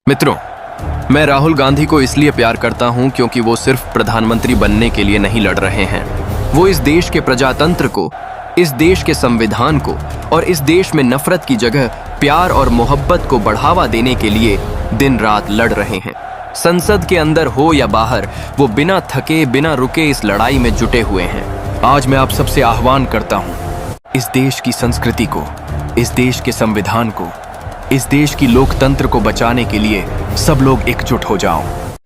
मित्रों, मैं राहुल गांधी को इसलिए प्यार करता हूं क्योंकि वो सिर्फ प्रधानमंत्री बनने के लिए नहीं लड़ रहे हैं। वो इस देश के प्रजातंत्र को, इस देश के संविधान को और इस देश में नफरत की जगह प्यार और मोहब्बत को बढ़ावा देने के लिए दिन रात लड़ रहे हैं। संसद के अंदर हो या बाहर, वो बिना थके बिना रुके इस लड़ाई में जुटे हुए हैं। आज मैं आप सबसे आह्वान करता हूं, इस देश की संस्कृति को, इस देश के संविधान को, इस देश की लोकतंत्र को बचाने के लिए सब लोग एकजुट हो जाओ।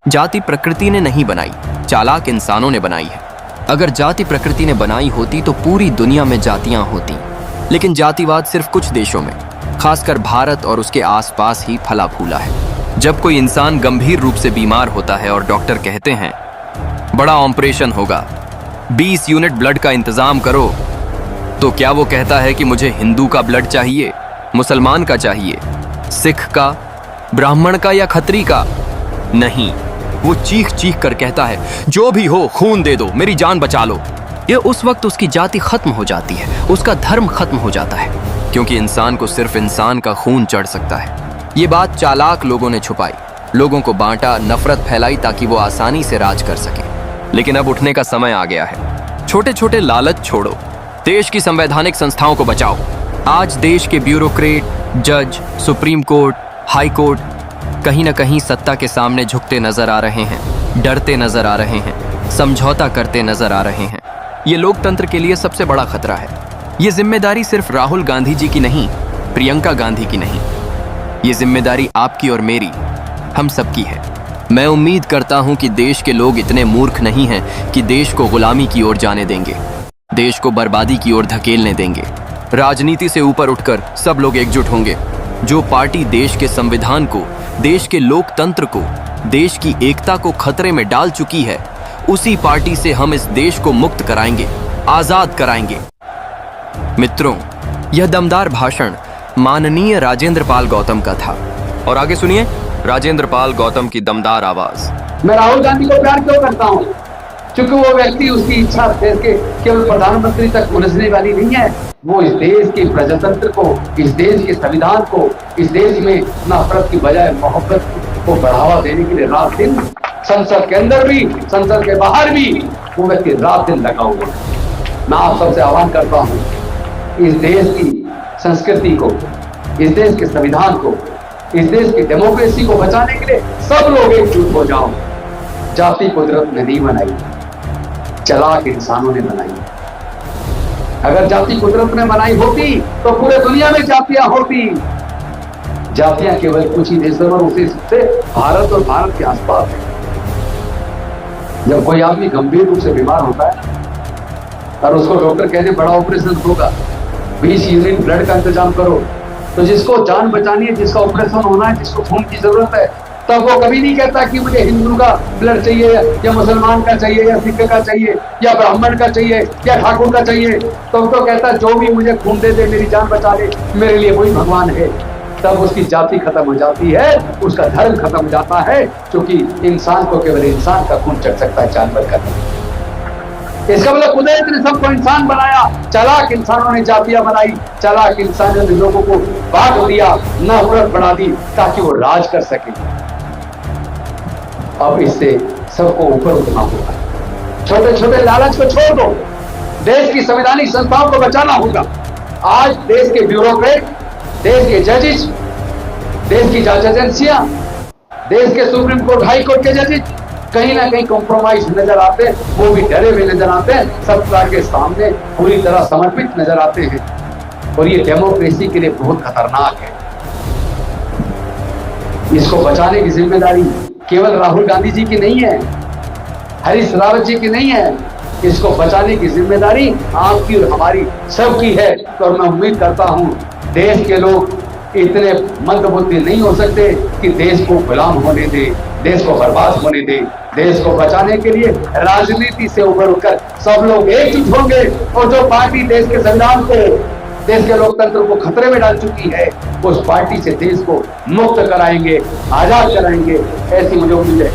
जाति प्रकृति ने नहीं बनाई, चालाक इंसानों ने बनाई है। अगर जाति प्रकृति ने बनाई होती तो पूरी दुनिया में जातियां होती, लेकिन जातिवाद सिर्फ कुछ देशों में, खासकर भारत और उसके आसपास ही फला फूला है। जब कोई इंसान गंभीर रूप से बीमार होता है और डॉक्टर कहते हैं बड़ा ऑपरेशन होगा, 20 यूनिट ब्लड का इंतजाम करो, तो क्या वो कहता है कि मुझे हिंदू का ब्लड चाहिए, मुसलमान का चाहिए, सिख का, ब्राह्मण का या खत्री का? नहीं, वो चीख चीख कर कहता है जो भी हो खून दे दो, मेरी जान बचा लो। ये उस वक्त उसकी जाति खत्म हो जाती है, उसका धर्म खत्म हो जाता है, क्योंकि इंसान को सिर्फ इंसान का खून चढ़ सकता है। ये बात चालाक लोगों ने छुपाई, लोगों को बांटा, नफरत फैलाई ताकि वो आसानी से राज कर सके। लेकिन अब उठने का समय आ गया है। छोटे छोटे लालच छोड़ो, देश की संवैधानिक संस्थाओं को बचाओ। आज देश के ब्यूरोक्रेट, जज, सुप्रीम कोर्ट, हाई कोर्ट कहीं ना कहीं सत्ता के सामने झुकते नजर आ रहे हैं, डरते नजर आ रहे हैं, समझौता करते नजर आ रहे हैं। ये लोकतंत्र के लिए सबसे बड़ा खतरा है। ये जिम्मेदारी सिर्फ राहुल गांधी जी की नहीं, प्रियंका गांधी की नहीं, ये जिम्मेदारी आपकी और मेरी, हम सबकी है। मैं उम्मीद करता हूं कि देश के लोग इतने मूर्ख नहीं हैं कि देश को गुलामी की ओर जाने देंगे, देश को बर्बादी की ओर धकेलने देंगे। राजनीति से ऊपर उठकर सब लोग एकजुट होंगे। जो पार्टी देश के संविधान को, देश के लोकतंत्र को, देश की एकता को खतरे में डाल चुकी है, उसी पार्टी से हम इस देश को मुक्त कराएंगे, आजाद कराएंगे। मित्रों, यह दमदार भाषण माननीय राजेंद्र पाल गौतम का था। और आगे सुनिए राजेंद्र पाल गौतम की दमदार आवाज। मैं राहुल गांधी को प्यार क्यों करता हूँ? क्योंकि वो व्यक्ति, उसकी इच्छा देश के केवल प्रधानमंत्री तक उलझने वाली नहीं है। वो इस देश के प्रजातंत्र को, इस देश के संविधान को, इस देश में नफरत की बजाय मोहब्बत को बढ़ावा देने के लिए रात दिन, संसद के अंदर भी, संसद के बाहर भी, वो व्यक्ति रात दिन लगा हुआ है। मैं आप सबसे आह्वान करता हूँ, इस देश की संस्कृति को, इस देश के संविधान को, इस देश की डेमोक्रेसी को बचाने के लिए सब लोग एकजुट हो जाओ। जाति कुदरत ने नहीं बनाई, चालाक इंसानों ने बनाई। अगर जाति कुदरत ने बनाई होती तो पूरे दुनिया में जातियां होती। जातियां केवल कुछ ही देशों में, उसी से भारत और भारत के आसपास है। जब कोई आदमी गंभीर रूप से बीमार होता है और उसको डॉक्टर कहते बड़ा ऑपरेशन होगा, 20 यूनिट ब्लड का इंतजाम करो, तो जिसको जान बचानी है, जिसका ऑपरेशन होना है, जिसको खून की जरूरत है, तब वो कभी नहीं कहता कि मुझे हिंदू का ब्लड चाहिए या मुसलमान का चाहिए या सिख का चाहिए या ब्राह्मण का चाहिए या ठाकुर का चाहिए। तो कहता जो भी मुझे खून दे दे, मेरी जान बचा ले, मेरे लिए वही भगवान है। तब उसकी जाति खत्म हो जाती है, उसका धर्म खत्म हो जाता है, क्योंकि इंसान को केवल इंसान का खून चढ़ सकता है, जानवर का नहीं। इसका मतलब कुदरत ने सबको इंसान बनाया, चालाक इंसानों ने जातियां बनाई, चालाक इंसानों ने लोगों को बांट दिया, नफरत बढ़ा दी ताकि वो राज कर सके। अब इससे सबको ऊपर उठना होगा। छोटे छोटे लालच को छोड़ दो, देश की संवैधानिक संस्थाओं को बचाना होगा। आज देश के ब्यूरोक्रेट, देश के जजेस, देश की जांच एजेंसियां, देश के सुप्रीम कोर्ट, हाई कोर्ट के जजेस कहीं ना कहीं कॉम्प्रोमाइज नजर आते हैं, वो भी डरे हुए नजर आते हैं, सत्ता के सामने पूरी तरह समर्पित नजर आते हैं। और ये डेमोक्रेसी के लिए बहुत खतरनाक है। इसको बचाने की जिम्मेदारी केवल राहुल गांधी जी की नहीं है, हरीश रावत जी की नहीं है। इसको बचाने की जिम्मेदारी आपकी और हमारी सबकी है। और मैं उम्मीद करता हूं, देश के लोग इतने मंदबुद्धि नहीं हो सकते कि देश को गुलाम होने दे, देश को बर्बाद होने दे। देश को बचाने के लिए राजनीति से ऊपर उठकर सब लोग एकजुट होंगे, और जो पार्टी देश के संविधान को, देश के लोकतंत्र को खतरे में डाल चुकी है, उस पार्टी से देश को मुक्त कराएंगे, आजाद कराएंगे, ऐसी मुझे उम्मीद है।